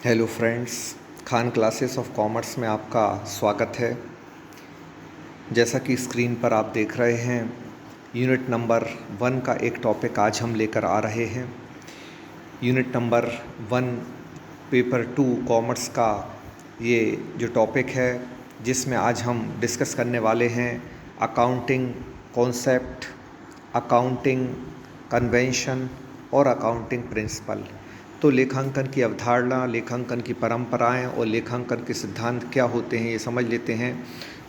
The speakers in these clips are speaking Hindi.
Hello friends, Khan classes of commerce में आपका स्वागत है। जैसा कि स्क्रीन पर आप देख रहे हैं, यूनिट नंबर 1 का एक टॉपिक आज हम लेकर आ रहे हैं। यूनिट नंबर 1 पेपर 2 कॉमर्स का ये जो टॉपिक है, जिसमें आज हम डिस्कस करने वाले हैं अकाउंटिंग कॉन्सेप्ट, अकाउंटिंग कन्वेंशन और अकाउंटिंग प्रिंसिपल। तो लेखांकन की अवधारणा, लेखांकन की परंपराएं और लेखांकन के सिद्धांत क्या होते हैं, ये समझ लेते हैं।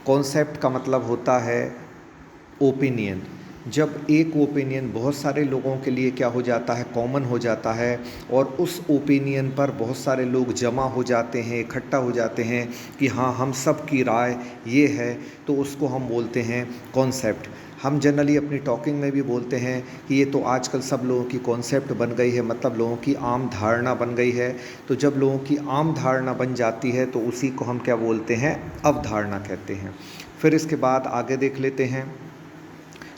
कॉन्सेप्ट का मतलब होता है ओपिनियन। जब एक ओपिनियन बहुत सारे लोगों के लिए क्या हो जाता है, कॉमन हो जाता है, और उस ओपिनियन पर बहुत सारे लोग जमा हो जाते हैं, इकट्ठा हो जाते हैं कि हाँ, हम सब की राय ये है, तो उसको हम बोलते हैं कॉन्सेप्ट। हम जनरली अपनी टॉकिंग में भी बोलते हैं कि ये तो आजकल सब लोगों की कॉन्सेप्ट बन गई है, मतलब लोगों की आम धारणा बन गई है। तो जब लोगों की आम धारणा बन जाती है तो उसी को हम क्या बोलते हैं, अवधारणा कहते हैं। फिर इसके बाद आगे देख लेते हैं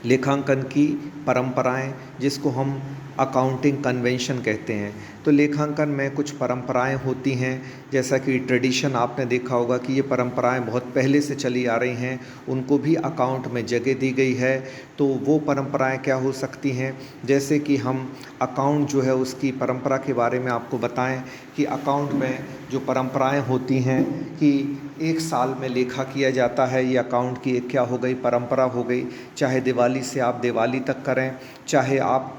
लेखांकन की परंपराएं, जिसको हम अकाउंटिंग कन्वेंशन कहते हैं। तो लेखांकन में कुछ परंपराएं होती हैं, जैसा कि ट्रेडिशन आपने देखा होगा कि ये परंपराएं बहुत पहले से चली आ रही हैं, उनको भी अकाउंट में जगह दी गई है। तो वो परंपराएं क्या हो सकती हैं, जैसे कि हम अकाउंट जो है उसकी परंपरा के बारे में आपको बताएं कि अकाउंट में जो परंपराएं होती हैं कि एक साल में लेखा किया जाता है, ये अकाउंट की एक क्या हो गई, परंपरा हो गई। चाहे दिवाली से आप दिवाली तक करें, चाहे आप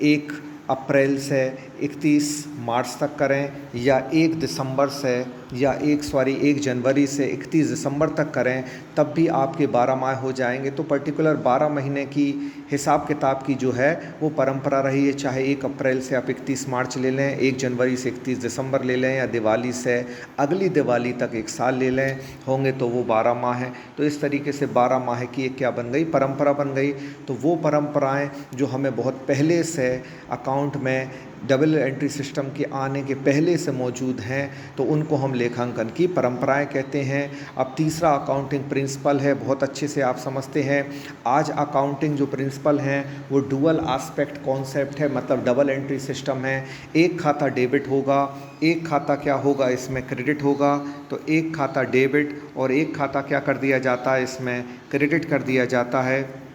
1 अप्रैल से 31 मार्च तक करें, या 1 दिसंबर से या 1 जनवरी से 31 दिसंबर तक करें, तब भी आपके 12 माह हो जाएंगे। तो पर्टिकुलर 12 महीने की हिसाब किताब की जो है वो परंपरा रही है। चाहे 1 अप्रैल से आप 31 मार्च ले लें, 1 जनवरी से 31 दिसंबर ले लें, या दिवाली से अगली दिवाली तक 1 साल ले लें, होंगे तो वो 12 माह हैं। तो इस तरीके से 12 माह की एक क्या बन गई, परंपरा बन गई। तो वो परंपराएं जो हमें बहुत पहले से अकाउंट में डबल एंट्री सिस्टम के आने के पहले से मौजूद हैं, तो उनको हम लेखांकन की परंपराएं कहते हैं। अब तीसरा अकाउंटिंग प्रिंसिपल है, बहुत अच्छे से आप समझते हैं। आज अकाउंटिंग जो प्रिंसिपल हैं वो डुअल एस्पेक्ट कॉन्सेप्ट है, मतलब डबल एंट्री सिस्टम है। एक खाता डेबिट होगा, एक खाता क्या होगा, इसमें क्रेडिट होगा। तो एक खाता डेबिट और एक खाता क्या कर दिया जाता है, इसमें क्रेडिट कर दिया जाता है।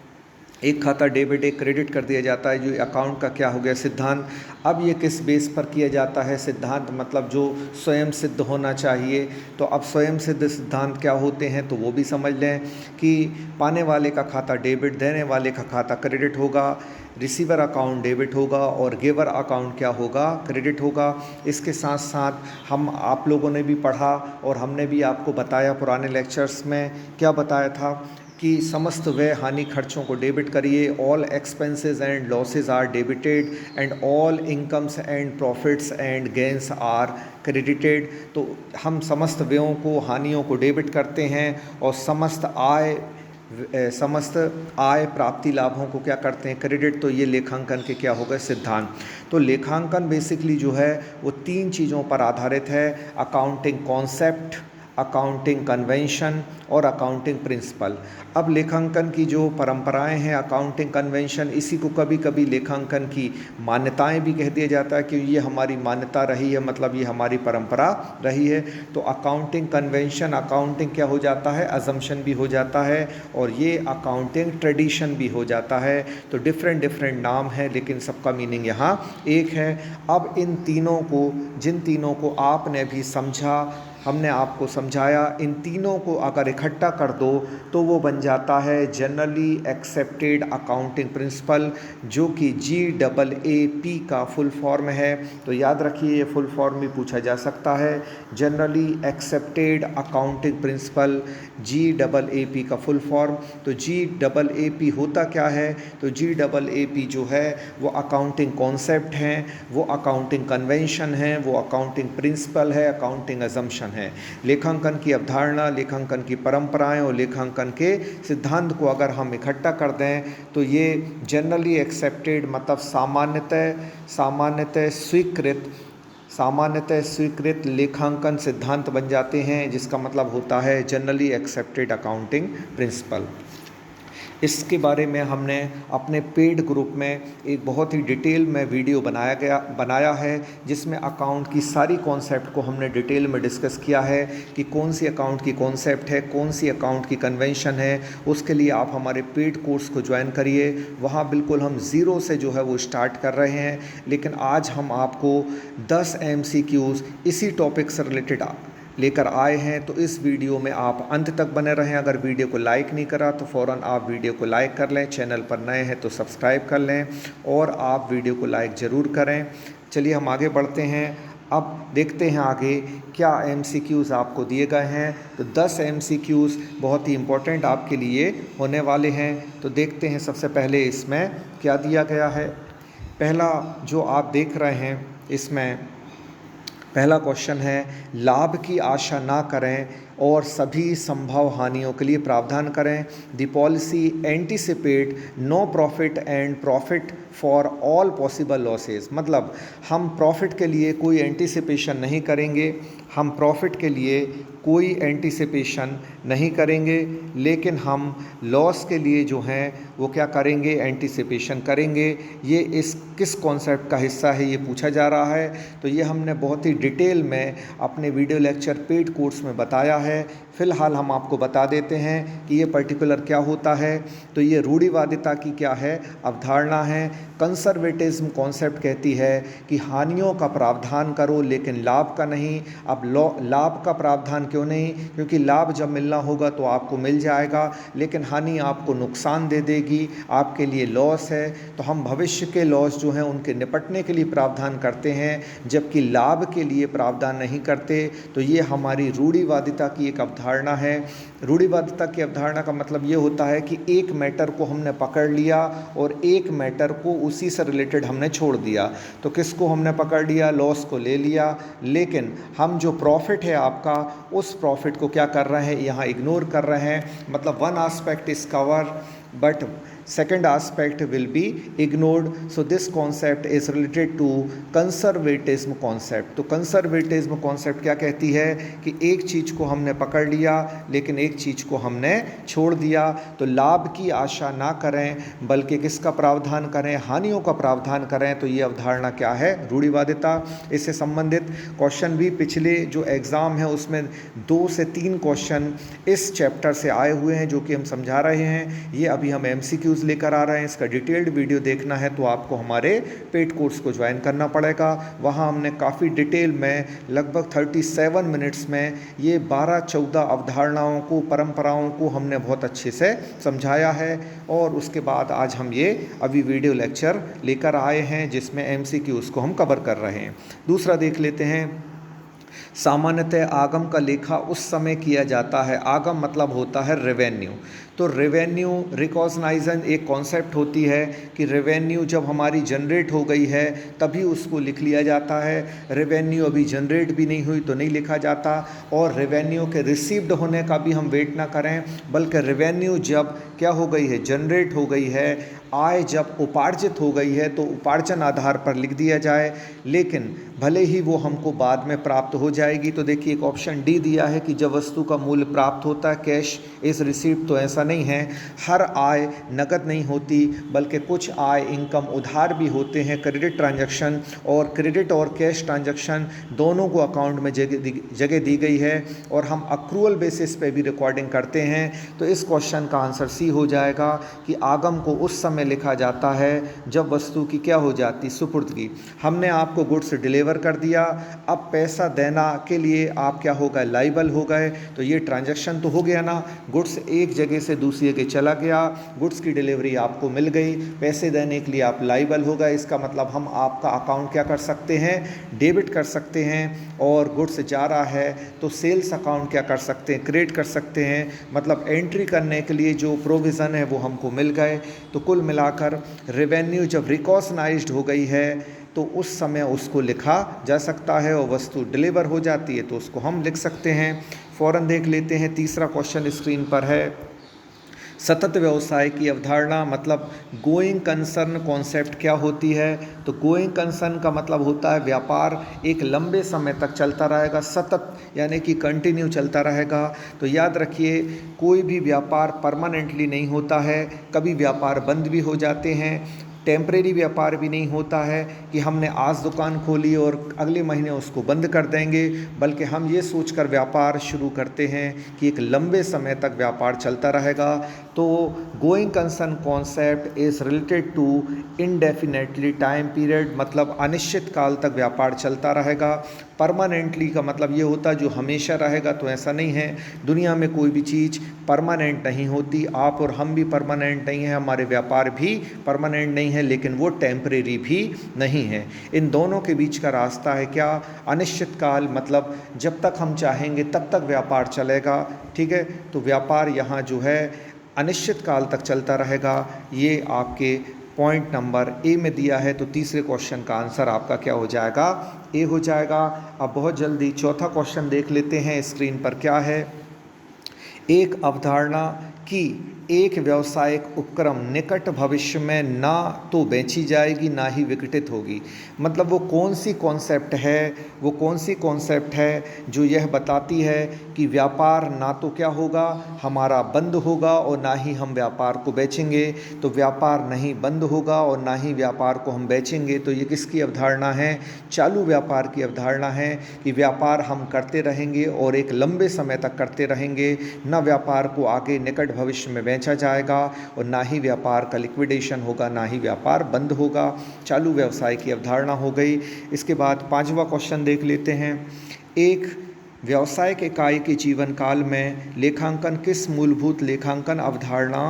एक खाता डेबिट, एक क्रेडिट कर दिया जाता है, जो अकाउंट का क्या हो गया, सिद्धांत। अब ये किस बेस पर किया जाता है, सिद्धांत मतलब जो स्वयं सिद्ध होना चाहिए। तो अब स्वयं सिद्ध सिद्धांत क्या होते हैं, तो वो भी समझ लें कि पाने वाले का खाता डेबिट, देने वाले का खाता क्रेडिट होगा, रिसीवर अकाउंट डेबिट होगा और गिवर अकाउंट क्या होगा, क्रेडिट होगा। इसके साथ साथ हम आप लोगों ने भी पढ़ा और हमने भी आपको बताया पुराने लेक्चर्स में, क्या बताया था कि समस्त व्यय हानि खर्चों को डेबिट करिए। All expenses and losses are debited and all incomes and profits and gains are credited. तो हम समस्त व्ययों को, हानियों को डेबिट करते हैं, और समस्त आय प्राप्ति लाभों को क्या करते हैं, क्रेडिट। तो ये लेखांकन के क्या हो गए, सिद्धांत। तो लेखांकन बेसिकली जो है वो 3 चीज़ों पर आधारित है: अकाउंटिंग कॉन्सेप्ट, अकाउंटिंग कन्वेंशन और अकाउंटिंग प्रिंसिपल। अब लेखांकन की जो परंपराएं हैं, अकाउंटिंग कन्वेंशन, इसी को कभी कभी लेखांकन की मान्यताएं भी कह दिया जाता है कि ये हमारी मान्यता रही है, मतलब ये हमारी परंपरा रही है। तो अकाउंटिंग कन्वेंशन, अकाउंटिंग क्या हो जाता है, अजम्पशन भी हो जाता है, और ये अकाउंटिंग ट्रेडिशन भी हो जाता है। तो डिफरेंट डिफरेंट नाम है, लेकिन सबका मीनिंग यहाँ एक है। अब इन तीनों को, जिन तीनों को आपने भी समझा, हमने आपको समझाया, इन तीनों को अगर इकट्ठा कर दो तो वो बन जाता है जनरली एक्सेप्टेड अकाउंटिंग प्रिंसिपल, जो कि GAAP का फुल फॉर्म है। तो याद रखिए, ये फुल फॉर्म भी पूछा जा सकता है, generally accepted accounting principle, GAAP का फुल फॉर्म। तो GAAP होता क्या है, तो GAAP जो है वो अकाउंटिंग कॉन्सेप्ट हैं, वो अकाउंटिंग कन्वेंशन है, वो अकाउंटिंग प्रिंसिपल है, अकाउंटिंग अजम्पशन है। लेखांकन की अवधारणा, लेखांकन की परंपराएं और लेखांकन के सिद्धांत को अगर हम इकट्ठा कर दें तो ये जनरली एक्सेप्टेड, मतलब सामान्यतः स्वीकृत लेखांकन सिद्धांत बन जाते हैं, जिसका मतलब होता है जनरली एक्सेप्टेड अकाउंटिंग प्रिंसिपल। इसके बारे में हमने अपने पेड ग्रुप में एक बहुत ही डिटेल में वीडियो बनाया है, जिसमें अकाउंट की सारी कॉन्सेप्ट को हमने डिटेल में डिस्कस किया है कि कौन सी अकाउंट की कॉन्सेप्ट है, कौन सी अकाउंट की कन्वेंशन है। उसके लिए आप हमारे पेड कोर्स को ज्वाइन करिए। वहाँ बिल्कुल हम ज़ीरो से जो है वो स्टार्ट कर रहे हैं, लेकिन आज हम आपको 10 MCQs इसी टॉपिक से रिलेटेड लेकर आए हैं। तो इस वीडियो में आप अंत तक बने रहें। अगर वीडियो को लाइक नहीं करा तो फ़ौरन आप वीडियो को लाइक कर लें, चैनल पर नए हैं तो सब्सक्राइब कर लें और आप वीडियो को लाइक ज़रूर करें। चलिए हम आगे बढ़ते हैं। अब देखते हैं आगे क्या MCQs आपको दिए गए हैं। तो 10 MCQs बहुत ही इम्पोर्टेंट आपके लिए होने वाले हैं। तो देखते हैं सबसे पहले इसमें क्या दिया गया है। पहला जो आप देख रहे हैं, इसमें पहला क्वेश्चन है, लाभ की आशा ना करें और सभी संभव हानियों के लिए प्रावधान करें। The policy anticipate no profit and profit for all possible losses. मतलब हम प्रॉफिट के लिए कोई एंटीसिपेशन नहीं करेंगे, हम प्रॉफिट के लिए कोई एंटीसिपेशन नहीं करेंगे, लेकिन हम लॉस के लिए जो हैं वो क्या करेंगे, एंटीसिपेशन करेंगे। ये इस किस कॉन्सेप्ट का हिस्सा है ये पूछा जा रहा है। तो ये हमने बहुत ही डिटेल में अपने वीडियो लेक्चर पेड कोर्स में बताया है। फ़िलहाल हम आपको बता देते हैं कि ये पर्टिकुलर क्या होता है। तो ये रूढ़िवादिता की क्या है, अवधारणा है। कंजर्वेटिज्म कॉन्सेप्ट कहती है कि हानियों का प्रावधान करो लेकिन लाभ का नहीं। अब लाभ का प्रावधान क्यों नहीं, क्योंकि लाभ जब मिलना होगा तो आपको मिल जाएगा, लेकिन हानि आपको नुकसान दे देगी, आपके लिए लॉस है। तो हम भविष्य के लॉस जो हैं उनके निपटने के लिए प्रावधान करते हैं, जबकि लाभ के लिए प्रावधान नहीं करते। तो ये हमारी रूढ़िवादिता की एक अवधारणा है। रूढ़िवादिता की अवधारणा का मतलब ये होता है कि एक मैटर को हमने पकड़ लिया और एक मैटर को उसी से रिलेटेड हमने छोड़ दिया। तो किसको हमने पकड़ लिया, लॉस को ले लिया, लेकिन हम जो प्रॉफिट है आपका, उस प्रॉफिट को क्या कर रहे हैं, यहाँ इग्नोर कर रहे हैं। मतलब one aspect is cover but second aspect will be ignored. So this concept is related to conservatism concept. तो conservatism concept क्या कहती है कि एक चीज़ को हमने पकड़ लिया लेकिन एक चीज़ को हमने छोड़ दिया। तो लाभ की आशा ना करें बल्कि किसका प्रावधान करें, हानियों का प्रावधान करें। तो ये अवधारणा क्या है, रूढ़िवादिता। इससे संबंधित क्वेश्चन भी पिछले जो एग्ज़ाम है उसमें 2 से 3 क्वेश्चन इस चैप्टर से आए हुए हैं जो कि हम समझा रहे हैं। ये अभी हम MCQ लेकर आ रहे हैं। इसका डिटेल्ड वीडियो देखना है तो आपको हमारे पेड कोर्स को ज्वाइन करना पड़ेगा। वहाँ हमने काफ़ी डिटेल में लगभग 37 मिनट्स में ये 12-14 अवधारणाओं को, परंपराओं को हमने बहुत अच्छे से समझाया है। और उसके बाद आज हम ये अभी वीडियो लेक्चर लेकर आए हैं जिसमें MCQs को हम कवर कर रहे हैं। दूसरा देख लेते हैं। सामान्यतः आगम का लेखा उस समय किया जाता है, आगम मतलब होता है रेवेन्यू। तो रेवेन्यू रिकॉग्नाइजन एक कॉन्सेप्ट होती है कि रेवेन्यू जब हमारी जनरेट हो गई है तभी उसको लिख लिया जाता है। रेवेन्यू अभी जनरेट भी नहीं हुई तो नहीं लिखा जाता। और रेवेन्यू के रिसीव्ड होने का भी हम वेट ना करें, बल्कि रेवेन्यू जब क्या हो गई है, जनरेट हो गई है, आय जब उपार्जित हो गई है तो उपार्जन आधार पर लिख दिया जाए, लेकिन भले ही वो हमको बाद में प्राप्त हो जाएगी। तो देखिए एक ऑप्शन डी दिया है कि जब वस्तु का मूल्य प्राप्त होता है, कैश इज रिसीव्ड। तो ऐसा नहीं है, हर आय नकद नहीं होती बल्कि कुछ आय इनकम उधार भी होते हैं। क्रेडिट ट्रांजैक्शन और क्रेडिट और कैश ट्रांजैक्शन दोनों को अकाउंट में जगह दी गई है और हम अक्रूअल बेसिस पे भी रिकॉर्डिंग करते हैं। तो इस क्वेश्चन का आंसर सी हो जाएगा कि आगम को उस समय लिखा जाता है जब वस्तु की क्या हो जाती, सुपुर्दगी। हमने आपको गुड्स डिलीवर कर दिया, अब पैसा देना के लिए आप क्या हो गए, लाइबल हो गए। तो ये ट्रांजैक्शन तो हो गया ना, गुड्स एक जगह से दूसरी जगह चला गया, गुड्स की डिलीवरी आपको मिल गई, पैसे देने के लिए आप लाइबल हो गए। इसका मतलब हम आपका अकाउंट क्या कर सकते हैं, डेबिट कर सकते हैं। और गुड्स जा रहा है तो सेल्स अकाउंट क्या कर सकते हैं, क्रिएट कर सकते हैं। मतलब एंट्री करने के लिए जो प्रोविज़न है वो हमको मिल गए। तो कुल मिलाकर रेवेन्यू जब रिकॉग्नाइज्ड हो गई है तो उस समय उसको लिखा जा सकता है और वस्तु डिलीवर हो जाती है तो उसको हम लिख सकते हैं। फ़ौरन देख लेते हैं तीसरा क्वेश्चन स्क्रीन पर है। सतत व्यवसाय की अवधारणा मतलब गोइंग कंसर्न कॉन्सेप्ट क्या होती है? तो गोइंग कंसर्न का मतलब होता है व्यापार एक लंबे समय तक चलता रहेगा, सतत यानी कि कंटिन्यू चलता रहेगा। तो याद रखिए, कोई भी व्यापार परमानेंटली नहीं होता है, कभी व्यापार बंद भी हो जाते हैं। टेम्परेरी व्यापार भी नहीं होता है कि हमने आज दुकान खोली और अगले महीने उसको बंद कर देंगे, बल्कि हम ये सोचकर व्यापार शुरू करते हैं कि एक लंबे समय तक व्यापार चलता रहेगा। तो going concern concept is related to indefinitely time period, मतलब अनिश्चित काल तक व्यापार चलता रहेगा। परमानेंटली का मतलब ये होता है जो हमेशा रहेगा, तो ऐसा नहीं है। दुनिया में कोई भी चीज़ परमानेंट नहीं होती, आप और हम भी परमानेंट नहीं हैं, हमारे व्यापार भी परमानेंट नहीं है, लेकिन वो टेम्परेरी भी नहीं है। इन दोनों के बीच का रास्ता है क्या? अनिश्चित काल, मतलब जब तक हम चाहेंगे तब तक व्यापार चलेगा। ठीक है, तो व्यापार यहाँ जो है अनिश्चित काल तक चलता रहेगा। ये आपके पॉइंट नंबर ए में दिया है। तो तीसरे क्वेश्चन का आंसर आपका क्या हो जाएगा? ए हो जाएगा। अब बहुत जल्दी चौथा क्वेश्चन देख लेते हैं, स्क्रीन पर क्या है। एक अवधारणा कि एक व्यावसायिक उपक्रम निकट भविष्य में ना तो बेची जाएगी ना ही विघटित होगी। मतलब वो कौन सी कॉन्सेप्ट है, वो कौन सी कॉन्सेप्ट है जो यह बताती है कि व्यापार ना तो क्या होगा, हमारा बंद होगा, और ना ही हम व्यापार को बेचेंगे। तो व्यापार नहीं बंद होगा और ना ही व्यापार को हम बेचेंगे। तो ये किसकी अवधारणा है? चालू व्यापार की अवधारणा है कि व्यापार हम करते रहेंगे और एक लंबे समय तक करते रहेंगे। न व्यापार को आगे निकट भविष्य में बेचा जाएगा और ना ही व्यापार का लिक्विडेशन होगा, ना ही व्यापार बंद होगा। चालू व्यवसाय की अवधारणा हो गई। इसके बाद पांचवा क्वेश्चन देख लेते हैं। एक व्यावसायिक इकाई के जीवन काल में लेखांकन किस मूलभूत लेखांकन अवधारणा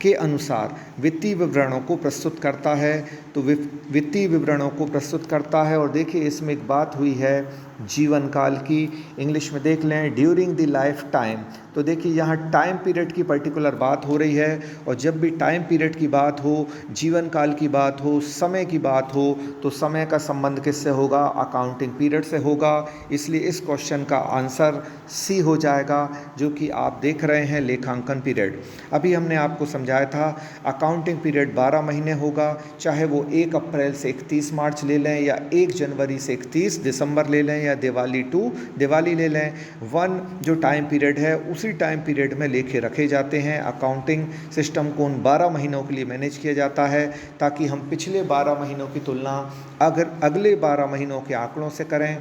के अनुसार वित्तीय विवरणों को प्रस्तुत करता है? तो वित्तीय विवरणों को प्रस्तुत करता है। और देखिए, इसमें एक बात हुई है जीवन काल की, इंग्लिश में देख लें ड्यूरिंग द लाइफ टाइम। तो देखिए, यहाँ टाइम पीरियड की पर्टिकुलर बात हो रही है, और जब भी टाइम पीरियड की बात हो, जीवन काल की बात हो, समय की बात हो, तो समय का संबंध किससे होगा? अकाउंटिंग पीरियड से होगा। इसलिए इस क्वेश्चन का आंसर सी हो जाएगा, जो कि आप देख रहे हैं लेखांकन पीरियड। अभी हमने आपको समझाया था अकाउंटिंग पीरियड 12 महीने होगा, चाहे वो 1 अप्रैल से 31 मार्च ले लें, या 1 जनवरी से 31 दिसंबर ले लें, या दिवाली टू दिवाली ले लें। वन जो टाइम पीरियड है उसी टाइम पीरियड में लेखे रखे जाते हैं। अकाउंटिंग सिस्टम को उन 12 महीनों के लिए मैनेज किया जाता है, ताकि हम पिछले 12 महीनों की तुलना अगर अगले 12 महीनों के आंकड़ों से करें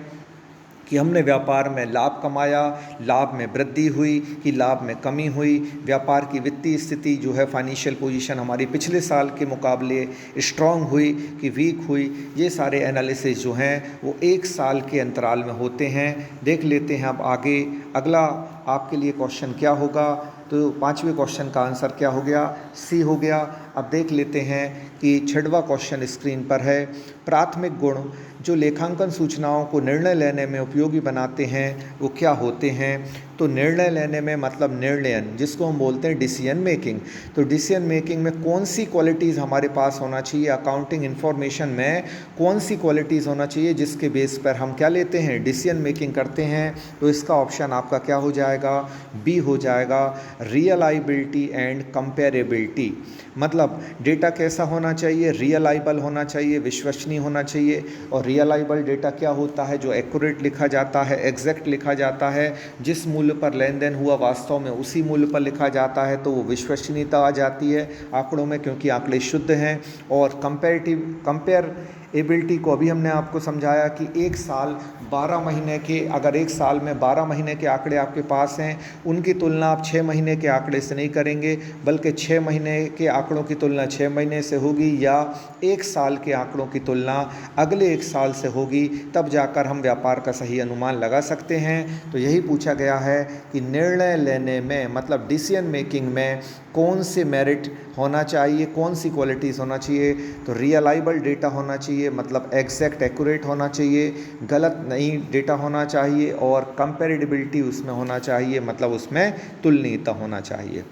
कि हमने व्यापार में लाभ कमाया, लाभ में वृद्धि हुई कि लाभ में कमी हुई, व्यापार की वित्तीय स्थिति जो है फाइनेंशियल पोजीशन हमारी पिछले साल के मुकाबले स्ट्रांग हुई कि वीक हुई। ये सारे एनालिसिस जो हैं वो 1 साल के अंतराल में होते हैं। देख लेते हैं अब आगे अगला आपके लिए क्वेश्चन क्या होगा। तो पांचवें क्वेश्चन का आंसर क्या हो गया? सी हो गया। अब देख लेते हैं कि छठवां क्वेश्चन स्क्रीन पर है। प्राथमिक गुण जो लेखांकन सूचनाओं को निर्णय लेने में उपयोगी बनाते हैं वो क्या होते हैं? तो निर्णय लेने में मतलब निर्णयन, जिसको हम बोलते हैं डिसीजन मेकिंग। तो डिसीजन मेकिंग में कौन सी क्वालिटीज़ हमारे पास होना चाहिए? अकाउंटिंग इन्फॉर्मेशन में कौन सी क्वालिटीज़ होना चाहिए जिसके बेस पर हम क्या लेते हैं? डिसीजन मेकिंग करते हैं। तो इसका ऑप्शन आपका क्या हो जाएगा? बी हो जाएगा, रियलाइबिलिटी एंड कंपेरेबिलिटी। मतलब डेटा कैसा होना चाहिए? रियलाइबल होना चाहिए, विश्वसनीय होना चाहिए। और रियलाइबल डेटा क्या होता है? जो एक्यूरेट लिखा जाता है, एग्जैक्ट लिखा जाता है, जिस मूल्य पर लेन देन हुआ वास्तव में उसी मूल्य पर लिखा जाता है, तो वो विश्वसनीयता आ जाती है आंकड़ों में, क्योंकि आंकड़े शुद्ध हैं। और कंपेरेबिलिटी को अभी हमने आपको समझाया कि एक साल 12 महीने के, अगर एक साल में 12 महीने के आंकड़े आपके पास हैं, उनकी तुलना आप 6 महीने के आंकड़े से नहीं करेंगे, बल्कि 6 महीने के आंकड़ों की तुलना 6 महीने से होगी, या एक साल के आंकड़ों की तुलना अगले एक साल से होगी। तब जाकर हम व्यापार का सही अनुमान लगा सकते हैं। तो यही पूछा गया है कि निर्णय लेने में मतलब डिसीजन मेकिंग में कौन से मेरिट होना चाहिए, कौन सी क्वालिटीज़ होना चाहिए? तो रियलाइबल डेटा होना चाहिए, मतलब एग्जैक्ट एक्यूरेट होना चाहिए, गलत नहीं डेटा होना चाहिए, और कंपेरेबिलिटी उसमें होना चाहिए, मतलब उसमें तुलनीयता होना चाहिए।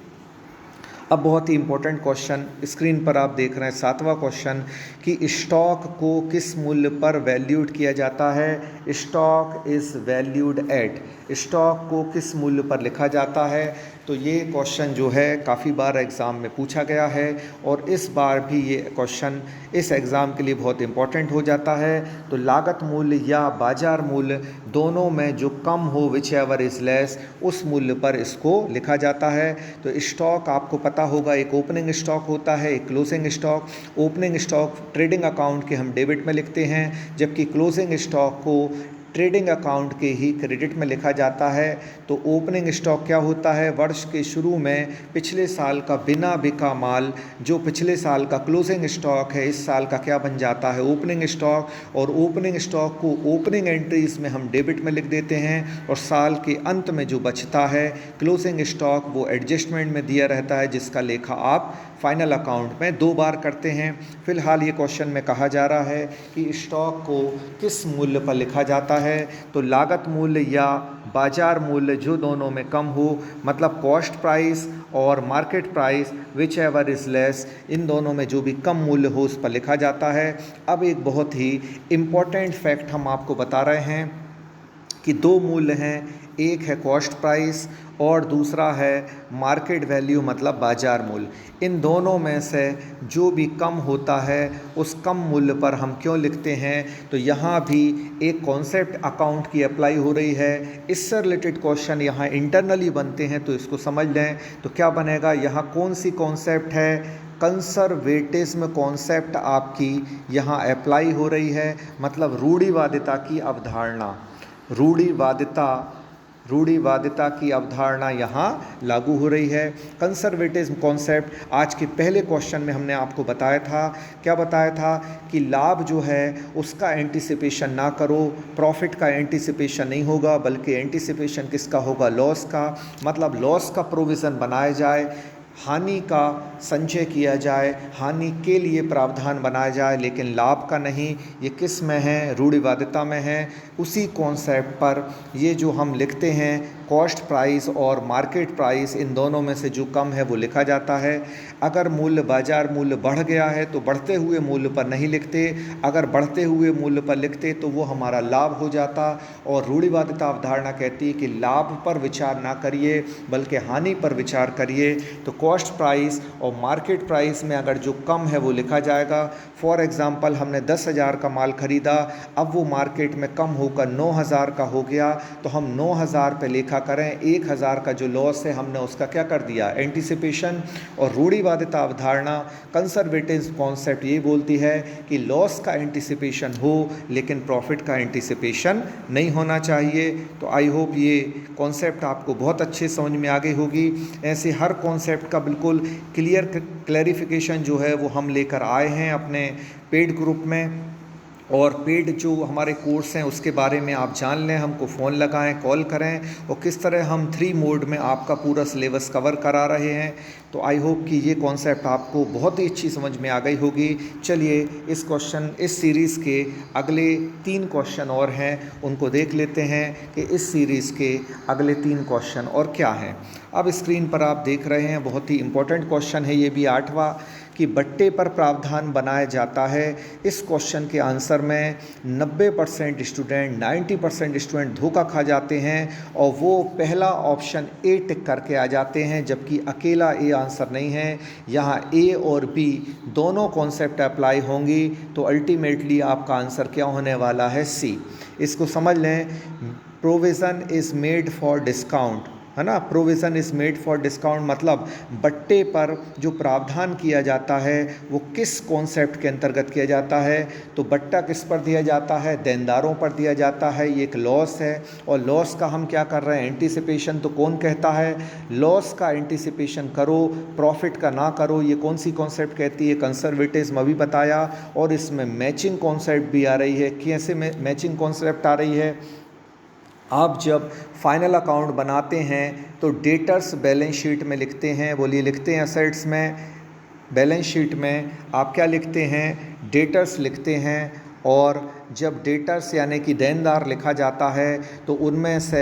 अब बहुत ही इंपॉर्टेंट क्वेश्चन स्क्रीन पर आप देख रहे हैं, 7वां क्वेश्चन कि स्टॉक को किस मूल्य पर वैल्यूड किया जाता है। Stock is valued at, stock को किस मूल्य पर लिखा जाता है। तो ये क्वेश्चन जो है काफ़ी बार एग्ज़ाम में पूछा गया है और इस बार भी ये क्वेश्चन इस एग्ज़ाम के लिए बहुत इंपॉर्टेंट हो जाता है। तो लागत मूल्य या बाज़ार मूल्य दोनों में जो कम हो, विच एवर इज़ लेस, उस मूल्य पर इसको लिखा जाता है। तो स्टॉक आपको पता होगा, एक ओपनिंग स्टॉक होता है, एक closing stock. Opening stock trading account के हम डेबिट में लिखते हैं, जबकि क्लोजिंग स्टॉक को ट्रेडिंग अकाउंट के ही क्रेडिट में लिखा जाता है। तो ओपनिंग स्टॉक क्या होता है, वर्ष के शुरू में पिछले साल का बिना बिका माल, जो पिछले साल का क्लोजिंग स्टॉक है, इस साल का क्या बन जाता है, ओपनिंग स्टॉक। और ओपनिंग स्टॉक को ओपनिंग एंट्रीज में हम डेबिट में लिख देते हैं और साल के अंत में जो बचता है क्लोजिंग स्टॉक, वो एडजस्टमेंट में दिया रहता है, जिसका लेखा आप फाइनल अकाउंट में 2 बार करते हैं। फिलहाल ये क्वेश्चन में कहा जा रहा है कि स्टॉक को किस मूल्य पर लिखा जाता है। तो लागत मूल्य या बाजार मूल्य जो दोनों में कम हो, मतलब कॉस्ट प्राइस और market price, whichever is less, इन दोनों में जो भी कम मूल्य हो उस पर लिखा जाता है। अब एक बहुत ही इम्पॉर्टेंट फैक्ट हम आपको बता रहे हैं कि 2 मूल्य हैं, एक है कॉस्ट प्राइस और दूसरा है मार्केट वैल्यू, मतलब बाज़ार मूल्य। इन दोनों में से जो भी कम होता है उस कम मूल्य पर हम क्यों लिखते हैं। तो यहाँ भी एक कॉन्सेप्ट अकाउंट की अप्लाई हो रही है। इससे रिलेटेड क्वेश्चन यहाँ इंटरनली बनते हैं, तो इसको समझ लें। तो क्या बनेगा, यहाँ कौन सी कॉन्सेप्ट है, कंसर्वेटिज्म कॉन्सेप्ट आपकी यहाँ अप्लाई हो रही है, मतलब रूढ़िवादिता की अवधारणा, रूढ़िवादिता की अवधारणा यहाँ लागू हो रही है। कंसर्वेटिज्म कॉन्सेप्ट आज के पहले क्वेश्चन में हमने आपको बताया था, क्या बताया था कि लाभ जो है उसका एंटिसिपेशन ना करो, प्रॉफिट का एंटिसिपेशन नहीं होगा, बल्कि एंटिसिपेशन किसका होगा, लॉस का। मतलब लॉस का प्रोविज़न बनाया जाए, हानि का संचय किया जाए, हानि के लिए प्रावधान बनाया जाए, लेकिन लाभ का नहीं। ये किस में है, रूढ़िवादिता में है। उसी कॉन्सेप्ट पर ये जो हम लिखते हैं कॉस्ट प्राइस और मार्केट प्राइस, इन दोनों में से जो कम है वो लिखा जाता है। अगर मूल्य बाजार मूल्य बढ़ गया है तो बढ़ते हुए मूल्य पर नहीं लिखते, अगर बढ़ते हुए मूल्य पर लिखते तो वो हमारा लाभ हो जाता। और रूढ़िवादिता अवधारणा कहती है कि लाभ पर विचार ना करिए बल्कि हानि पर विचार करिए। तो कॉस्ट प्राइस और मार्केट प्राइस में अगर जो कम है वो लिखा जाएगा। फॉर एग्ज़ाम्पल हमने 10,000 का माल ख़रीदा, अब वो मार्केट में कम होकर 9,000 का हो गया, तो हम 9,000 पे लेखा करें। 1,000 का जो लॉस है हमने उसका क्या कर दिया, एंटिसिपेशन। और रूढ़िवादिता अवधारणा, कंसर्वेटिव कॉन्सेप्ट ये बोलती है कि लॉस का एंटिसिपेशन हो लेकिन प्रॉफिट का एंटिसिपेशन नहीं होना चाहिए। तो आई होप ये कॉन्सेप्ट आपको बहुत अच्छे समझ में आ गई होगी। ऐसे हर कॉन्सेप्ट का बिल्कुल क्लैरिफिकेशन जो है वो हम लेकर आए हैं अपने पेड ग्रुप में। और पेड जो हमारे कोर्स हैं उसके बारे में आप जान लें, हमको फ़ोन लगाएं, कॉल करें, और किस तरह हम 3 मोड में आपका पूरा सिलेबस कवर करा रहे हैं। तो आई होप कि ये कॉन्सेप्ट आपको बहुत ही अच्छी समझ में आ गई होगी। चलिए इस सीरीज़ के अगले 3 क्वेश्चन और हैं, उनको देख लेते हैं कि इस सीरीज़ के अगले 3 क्वेश्चन और क्या हैं। अब स्क्रीन पर आप देख रहे हैं, बहुत ही इम्पोर्टेंट क्वेश्चन है ये भी, 8वां, कि बट्टे पर प्रावधान बनाया जाता है। इस क्वेश्चन के आंसर में 90% स्टूडेंट 90% स्टूडेंट धोखा खा जाते हैं और वो पहला ऑप्शन ए टिक करके आ जाते हैं, जबकि अकेला ए आंसर नहीं है। यहाँ ए और बी दोनों कॉन्सेप्ट अप्लाई होंगी, तो अल्टीमेटली आपका आंसर क्या होने वाला है, सी। इसको समझ लें, provision is made for discount, है ना। Provision is made for discount मतलब बट्टे पर जो प्रावधान किया जाता है वो किस कॉन्सेप्ट के अंतर्गत किया जाता है। तो बट्टा किस पर दिया जाता है, देनदारों पर दिया जाता है। ये एक लॉस है और लॉस का हम क्या कर रहे हैं, एंटिसिपेशन। तो कौन कहता है लॉस का एंटिसिपेशन करो, प्रॉफिट का ना करो, ये कौन सी कॉन्सेप्ट कहती है, कंसर्वेटिज्म अभी बताया। और इसमें मैचिंग कॉन्सेप्ट भी आ रही है। कैसे मैचिंग कॉन्सेप्ट आ रही है, आप जब फाइनल अकाउंट बनाते हैं तो डेटर्स बैलेंस शीट में लिखते हैं, बोलिए लिखते हैं असेट्स में, बैलेंस शीट में आप क्या लिखते हैं, डेटर्स लिखते हैं, और जब डेटर्स यानी कि देनदार लिखा जाता है तो उनमें से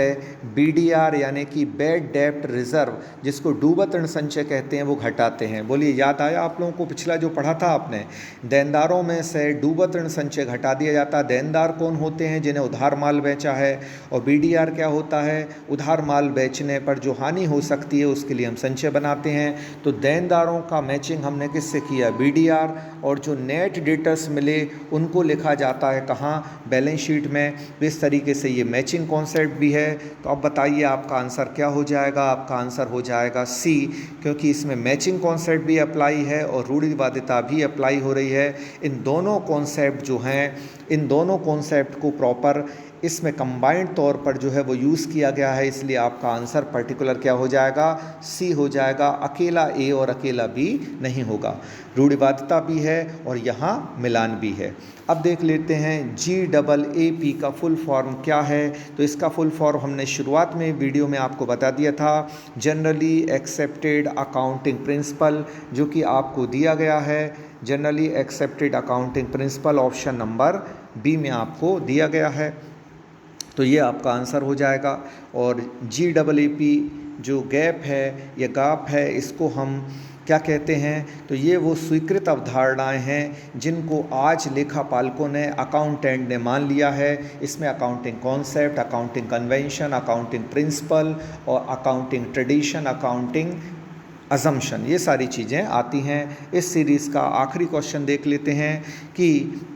BDR यानी कि बैड डेब्ट रिजर्व, जिसको डूबत ऋण संचय कहते हैं, वो घटाते हैं। बोलिए, याद आया आप लोगों को पिछला जो पढ़ा था आपने? देनदारों में से डूबत ऋण संचय घटा दिया जाता है। देनदार कौन होते हैं? जिन्हें उधार माल बेचा है। और BDR क्या होता है? उधार माल बेचने पर जो हानि हो सकती है उसके लिए हम संचय बनाते हैं। तो देनदारों का मैचिंग हमने किससे किया? BDR। और जो नेट डेटर्स मिले उनको लिखा जाता है कहाँ? बैलेंस शीट में। इस तरीके से ये मैचिंग कॉन्सेप्ट भी है। तो अब बताइए आपका आंसर क्या हो जाएगा? आपका आंसर हो जाएगा C, क्योंकि इसमें मैचिंग कॉन्सेप्ट भी अप्लाई है और रूढ़िवादिता भी अप्लाई हो रही है। इन दोनों कॉन्सेप्ट जो हैं, इन दोनों कॉन्सेप्ट को प्रॉपर इसमें कंबाइंड तौर पर जो है वो यूज़ किया गया है, इसलिए आपका आंसर पर्टिकुलर क्या हो जाएगा? C हो जाएगा। अकेला A और अकेला B नहीं होगा। रूढ़िवादिता भी है और यहाँ मिलान भी है। अब देख लेते हैं GAAP का फुल फॉर्म क्या है। तो इसका फुल फॉर्म हमने शुरुआत में वीडियो में आपको बता दिया था, जनरली एक्सेप्टेड अकाउंटिंग प्रिंसिपल, जो कि आपको दिया गया है। Generally accepted accounting principle option number B में आपको दिया गया है। तो ये आपका आंसर हो जाएगा। और GAAP जो गैप है या गाप है, इसको हम क्या कहते हैं? तो ये वो स्वीकृत अवधारणाएं हैं जिनको आज लेखापालकों ने, अकाउंटेंट ने मान लिया है। इसमें accounting concept, accounting convention, accounting principle और अकाउंटिंग ट्रेडिशन, अकाउंटिंग अजम्पशन, ये सारी चीज़ें आती हैं। इस सीरीज़ का आखिरी क्वेश्चन देख लेते हैं कि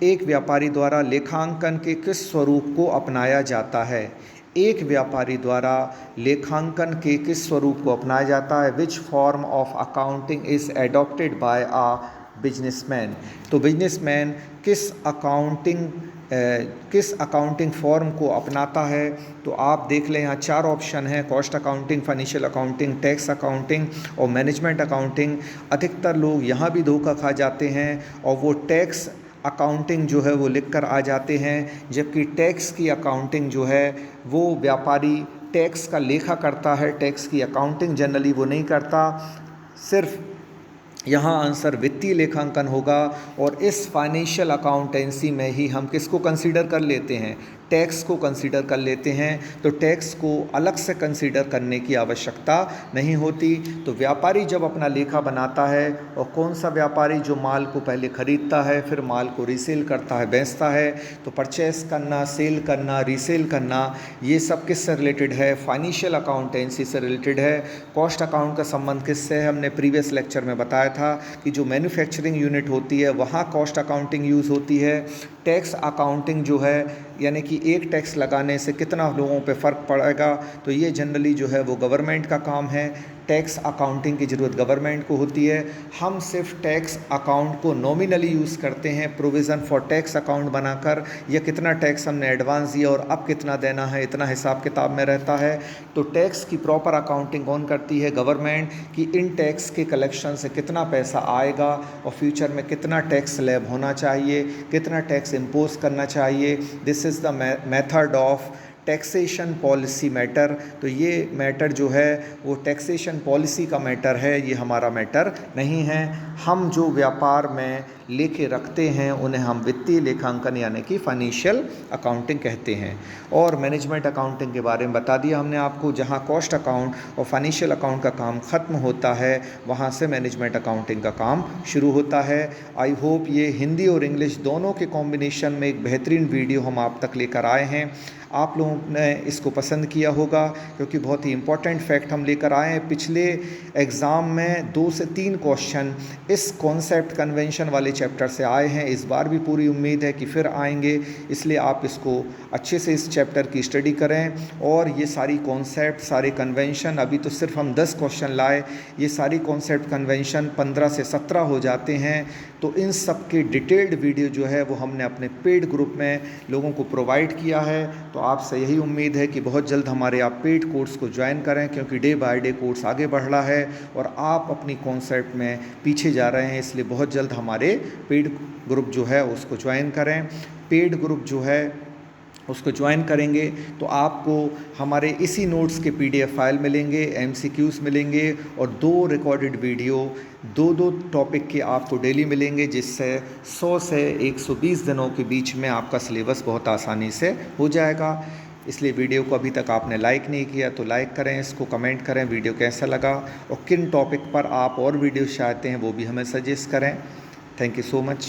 एक व्यापारी द्वारा लेखांकन के किस स्वरूप को अपनाया जाता है? एक व्यापारी द्वारा लेखांकन के किस स्वरूप को अपनाया जाता है? Which form of accounting is adopted by a businessman. तो बिजनेसमैन किस अकाउंटिंग फॉर्म को अपनाता है? तो आप देख लें, यहाँ 4 ऑप्शन हैं: cost accounting, financial accounting, tax accounting और मैनेजमेंट अकाउंटिंग। अधिकतर लोग यहाँ भी धोखा खा जाते हैं और वो टैक्स अकाउंटिंग जो है वो लिख कर आ जाते हैं, जबकि टैक्स की अकाउंटिंग जो है वो व्यापारी टैक्स का लेखा करता है, टैक्स की अकाउंटिंग जनरली वो नहीं करता। सिर्फ यहाँ आंसर वित्तीय लेखांकन होगा। और इस फाइनेंशियल अकाउंटेंसी में ही हम किसको कंसीडर कर लेते हैं? टैक्स को कंसीडर कर लेते हैं। तो टैक्स को अलग से कंसीडर करने की आवश्यकता नहीं होती। तो व्यापारी जब अपना लेखा बनाता है, और कौन सा व्यापारी? जो माल को पहले खरीदता है, फिर माल को रीसेल करता है, बेचता है। तो परचेस करना, सेल करना, रीसेल करना, ये सब किससे रिलेटेड है? फाइनेंशियल अकाउंटेंसी से रिलेटेड है। कॉस्ट अकाउंट का संबंध किससे है? हमने प्रीवियस लेक्चर में बताया था कि जो मैन्युफैक्चरिंग यूनिट होती है वहाँ कॉस्ट अकाउंटिंग यूज़ होती है। टैक्स अकाउंटिंग जो है, यानी कि एक टैक्स लगाने से कितना लोगों पे फ़र्क पड़ेगा, तो ये जनरली जो है वो गवर्नमेंट का काम है। टैक्स अकाउंटिंग की ज़रूरत गवर्नमेंट को होती है। हम सिर्फ टैक्स अकाउंट को नॉमिनली यूज़ करते हैं, प्रोविज़न फॉर टैक्स अकाउंट बनाकर, या कितना टैक्स हमने एडवांस दिया और अब कितना देना है, इतना हिसाब किताब में रहता है। तो टैक्स की प्रॉपर अकाउंटिंग कौन करती है? गवर्नमेंट। कि इन टैक्स के कलेक्शन से कितना पैसा आएगा और फ्यूचर में कितना टैक्स स्लैब होना चाहिए, कितना टैक्स इम्पोज करना चाहिए। This is the method of taxation policy matter. तो ये मैटर जो है वो टैक्सेशन पॉलिसी का मैटर है, ये हमारा मैटर नहीं है। हम जो व्यापार में लेखे रखते हैं उन्हें हम वित्तीय लेखांकन यानी कि फाइनेंशियल अकाउंटिंग कहते हैं। और मैनेजमेंट अकाउंटिंग के बारे में बता दिया हमने आपको, जहां कॉस्ट अकाउंट और फाइनेंशियल अकाउंट का काम ख़त्म होता है वहां से मैनेजमेंट अकाउंटिंग का काम शुरू होता है। आई होप ये हिंदी और इंग्लिश दोनों के कॉम्बिनेशन में एक बेहतरीन वीडियो हम आप तक लेकर आए हैं। आप लोगों ने इसको पसंद किया होगा, क्योंकि बहुत ही इम्पोर्टेंट फैक्ट हम लेकर आए हैं। पिछले एग्ज़ाम में 2 से 3 क्वेश्चन इस कॉन्सेप्ट कन्वेंशन वाले चैप्टर से आए हैं। इस बार भी पूरी उम्मीद है कि फिर आएंगे, इसलिए आप इसको अच्छे से इस चैप्टर की स्टडी करें। और ये सारी कॉन्सेप्ट, सारे कन्वेंशन, अभी तो सिर्फ हम 10 क्वेश्चन लाए, ये सारी कॉन्सेप्ट कन्वेंशन 15 से 17 हो जाते हैं। तो इन सब के डिटेल्ड वीडियो जो है वो हमने अपने पेड ग्रुप में लोगों को प्रोवाइड किया है। तो आपसे यही उम्मीद है कि बहुत जल्द हमारे आप पेड कोर्स को ज्वाइन करें, क्योंकि डे बाय डे कोर्स आगे बढ़ रहा है और आप अपनी कॉन्सेप्ट में पीछे जा रहे हैं। इसलिए बहुत जल्द हमारे पेड ग्रुप जो है उसको ज्वाइन करें। पेड ग्रुप जो है उसको ज्वाइन करेंगे तो आपको हमारे इसी नोट्स के PDF फाइल मिलेंगे, MCQs मिलेंगे और 2 रिकॉर्डेड वीडियो 2-2 टॉपिक के आपको डेली मिलेंगे, जिससे 100 से 120 दिनों के बीच में आपका सिलेबस बहुत आसानी से हो जाएगा। इसलिए वीडियो को अभी तक आपने लाइक नहीं किया तो लाइक करें, इसको कमेंट करें वीडियो कैसा लगा और किन टॉपिक पर आप और वीडियो चाहते हैं वो भी हमें सजेस्ट करें। Thank you so much.